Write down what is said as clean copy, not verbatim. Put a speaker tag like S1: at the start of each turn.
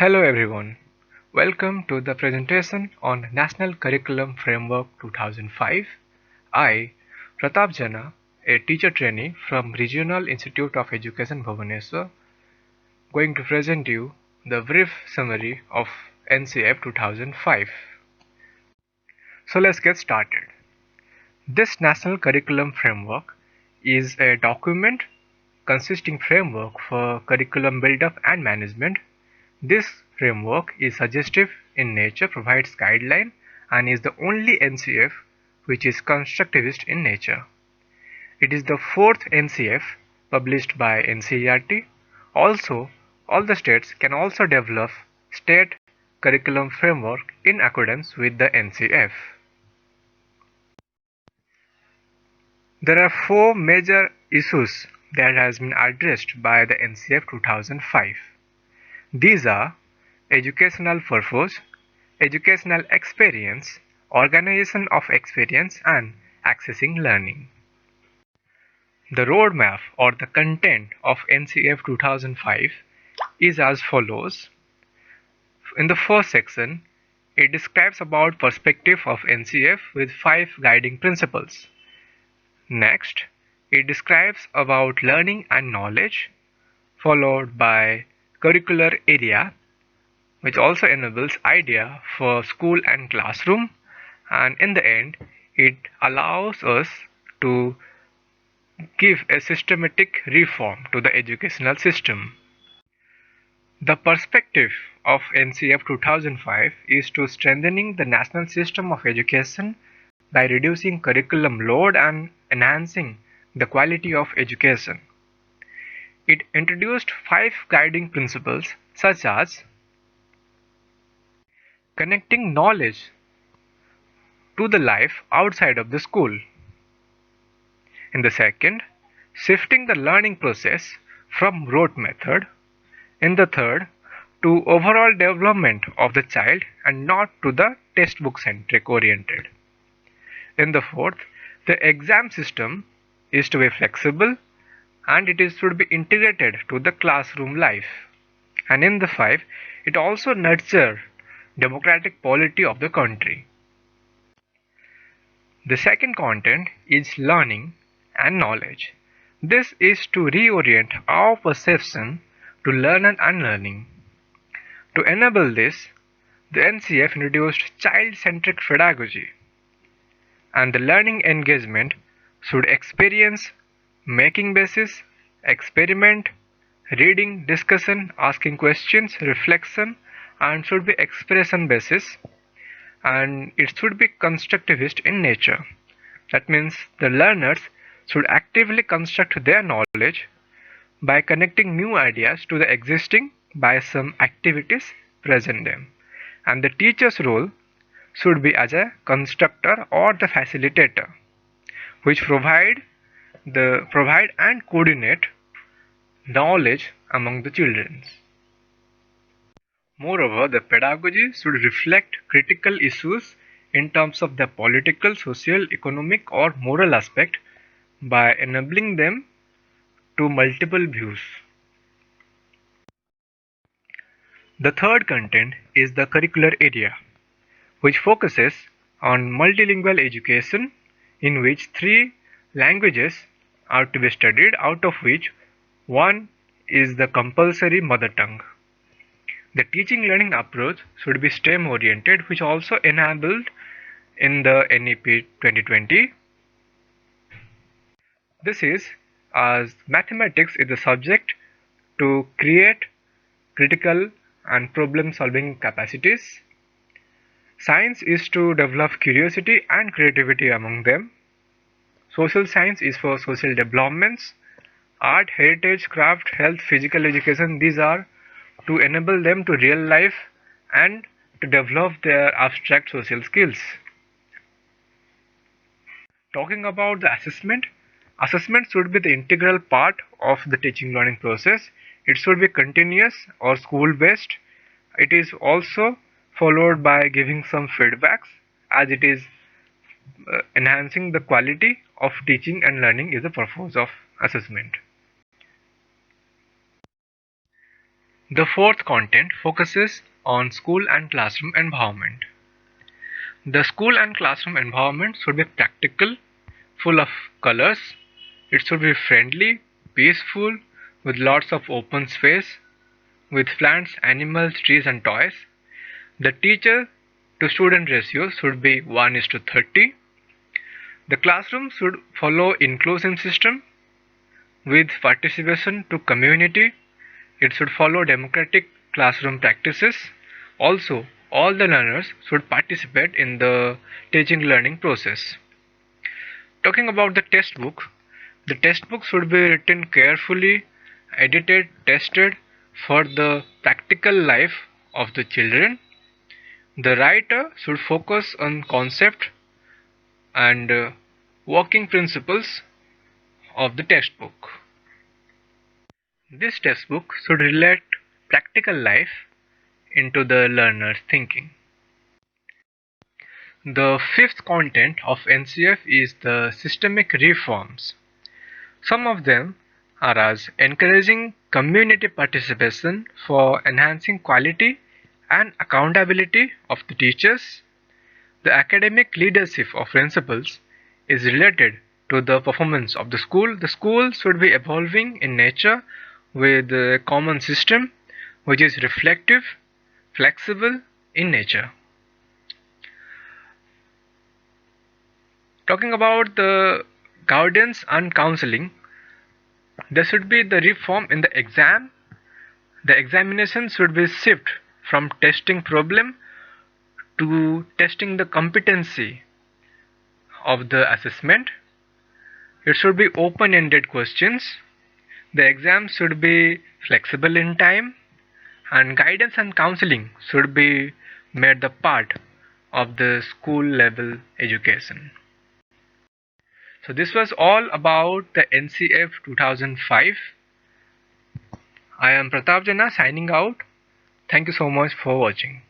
S1: Hello everyone, welcome to the presentation on National Curriculum Framework 2005. I, Pratap Jana, a teacher trainee from Regional Institute of Education Bhubaneswar, going to present you the brief summary of NCF 2005. So let's get started. This National Curriculum Framework is a document consisting framework for curriculum build-up and management. This framework is suggestive in nature, provides guideline, and is the only NCF which is constructivist in nature. It is the fourth NCF published by NCERT. Also, all the states can also develop state curriculum framework in accordance with the NCF. There are four major issues that has been addressed by the NCF 2005. These are educational purpose, educational experience, organization of experience, and accessing learning. The roadmap or the content of NCF 2005 is as follows. In the first section, it describes about perspective of NCF with 5 guiding principles. Next, it describes about learning and knowledge, followed by curricular area, which also enables idea for school and classroom, and in the end it allows us to give a systematic reform to the educational system. The perspective of NCF 2005 is to strengthening the national system of education by reducing curriculum load and enhancing the quality of education. It introduced 5 guiding principles such as connecting knowledge to the life outside of the school. In the second, shifting the learning process from rote method. In the third, to overall development of the child and not to the textbook centric oriented. In the fourth, the exam system is to be flexible and should be integrated to the classroom life. And in the five, it also nurture democratic polity of the country. The second content is learning and knowledge. This is to reorient our perception to learn and unlearning. To enable this, the NCF introduced child-centric pedagogy, and the learning engagement should experience, making basis, experiment, reading, discussion, asking questions, reflection, and should be expression basis, and it should be constructivist in nature. That means the learners should actively construct their knowledge by connecting new ideas to the existing by some activities present them. And the teacher's role should be as a constructor or the facilitator, which provide and coordinate knowledge among the children. Moreover, the pedagogy should reflect critical issues in terms of the political, social, economic, or moral aspect by enabling them to multiple views. The third content is the curricular area, which focuses on multilingual education in which 3 languages are to be studied, out of which one is the compulsory mother tongue. The teaching learning approach should be STEM oriented, which also enabled in the NEP 2020. This is as mathematics is the subject to create critical and problem solving capacities. Science is to develop curiosity and creativity among them. Social science is for social developments. Art, heritage, craft, health, physical education, these are to enable them to real life and to develop their abstract social skills. Talking about the assessment should be the integral part of the teaching learning process. It should be continuous or school based. It is also followed by giving some feedbacks, as it is enhancing the quality of teaching and learning is the purpose of assessment. The fourth content focuses on school and classroom environment. The school and classroom environment should be practical, full of colors. It should be friendly, peaceful, with lots of open space, with plants, animals, trees and toys. The teacher to student ratio should be 1:30. The classroom should follow inclusive system with participation to community. It should follow democratic classroom practices. Also, all the learners should participate in the teaching learning process. Talking about the textbook should be written carefully, edited, tested for the practical life of the children. The writer should focus on concept and working principles of the textbook. This textbook should relate practical life into the learner's thinking. The fifth content of NCF is the systemic reforms. Some of them are as encouraging community participation for enhancing quality and accountability of the teachers. The academic leadership of principals is related to the performance of the school. The school should be evolving in nature with a common system which is reflective, flexible in nature. Talking about the guidance and counseling, there should be the reform in the exam. The examination should be shift from testing problem to testing the competency of the assessment. It should be open-ended questions. The exam should be flexible in time, and guidance and counseling should be made the part of the school level education. So this was all about the NCF 2005. I am Pratap Jana signing out. Thank you so much for watching.